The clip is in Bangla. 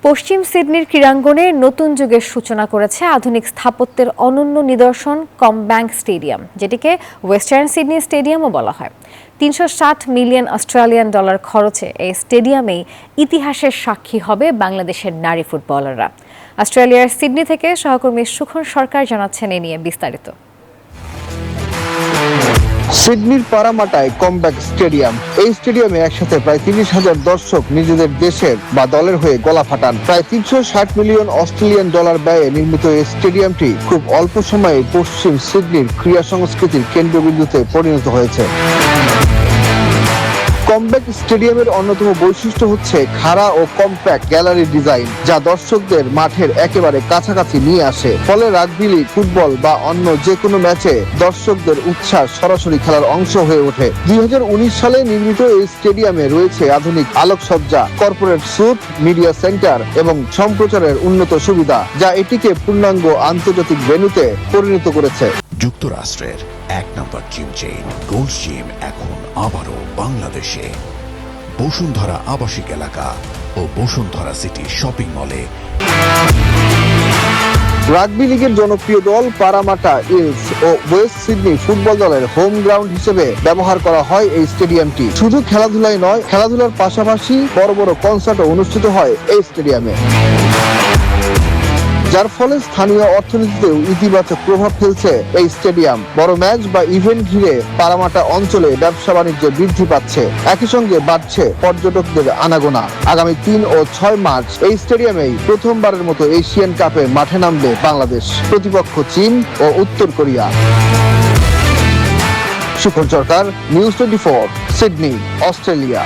পশ্চিম সিডনির ক্রীড়াঙ্গনে নতুন যুগের সূচনা করেছে আধুনিক স্থাপত্যের অনন্য নিদর্শন কমব্যাংক স্টেডিয়াম, যেটিকে ওয়েস্টার্ন সিডনি স্টেডিয়ামও বলা হয়। ৩৬০ মিলিয়ন অস্ট্রেলিয়ান ডলার খরচে এই স্টেডিয়ামেই ইতিহাসের সাক্ষী হবে বাংলাদেশের নারী ফুটবলাররা। অস্ট্রেলিয়ার সিডনি থেকে সহকর্মী সুখন সরকার জানাচ্ছেন এ নিয়ে বিস্তারিত। সিডনির পারামাটায় কমব্যাক স্টেডিয়াম। এই স্টেডিয়ামে একসাথে প্রায় ৩০,০০০ দর্শক নিজেদের দেশের বা দলের হয়ে গলা ফাটান। প্রায় ৩৬০ মিলিয়ন অস্ট্রেলিয়ান ডলার ব্যয়ে নির্মিত এই স্টেডিয়ামটি খুব অল্প সময়ে পশ্চিম সিডনির ক্রীড়া সংস্কৃতির কেন্দ্রবিন্দুতে পরিণত হয়েছে। কমব্যাক স্টেডিয়ামের অন্যতম বৈশিষ্ট্য হচ্ছে খাড়া ও কম্প্যাক্ট গ্যালারি ডিজাইন, যা দর্শকদের মাঠের একেবারে কাছাকাছি নিয়ে আসে। ফলে রাগবি লিগ, ফুটবল বা অন্য যে কোনো ম্যাচে দর্শকদের উচ্ছ্বাস সরাসরি খেলার অংশ হয়ে ওঠে। ২০১৯ সালে নির্মিত এই স্টেডিয়ামে রয়েছে আধুনিক আলোকসজ্জা, কর্পোরেট স্যুট, মিডিয়া সেন্টার এবং সম্প্রচারের উন্নত সুবিধা, যা এটিকে পূর্ণাঙ্গ আন্তর্জাতিক ভেন্যুতে পরিণত করেছে। যুক্তরাষ্ট্রের ১ নম্বর জিম চেইন গোল্ড জিম এখন আবারও বাংলাদেশে। বসুন্ধরা আবাসিক এলাকা ও বসুন্ধরা সিটি শপিং মলে। রাগবি লিগের জনপ্রিয় দল পারামাটা ইলস ও ওয়েস্ট সিডনি ফুটবল দলের হোম গ্রাউন্ড হিসেবে ব্যবহার করা হয় এই স্টেডিয়ামটি। শুধু খেলাধুলাই নয়, খেলাধুলার পাশাপাশি বড় বড় কনসার্টও অনুষ্ঠিত হয় এই স্টেডিয়ামে, যার ফলে স্থানীয় অর্থনীতিতেও ইতিবাচক প্রভাব ফেলছে এই স্টেডিয়াম। বড় ম্যাচ বা ইভেন্ট ঘিরে পারামাটা অঞ্চলে ব্যবসা বাণিজ্য বৃদ্ধি পাচ্ছে, একই সঙ্গে বাড়ছে পর্যটকদের আনাগোনা। আগামী ৩ ও ৬ মার্চ এই স্টেডিয়ামেই প্রথমবারের মতো এশিয়ান কাপে মাঠে নামবে বাংলাদেশ। প্রতিপক্ষ চীন ও উত্তর কোরিয়া। সুখন সরকার, নিউজ 24, সিডনি, অস্ট্রেলিয়া।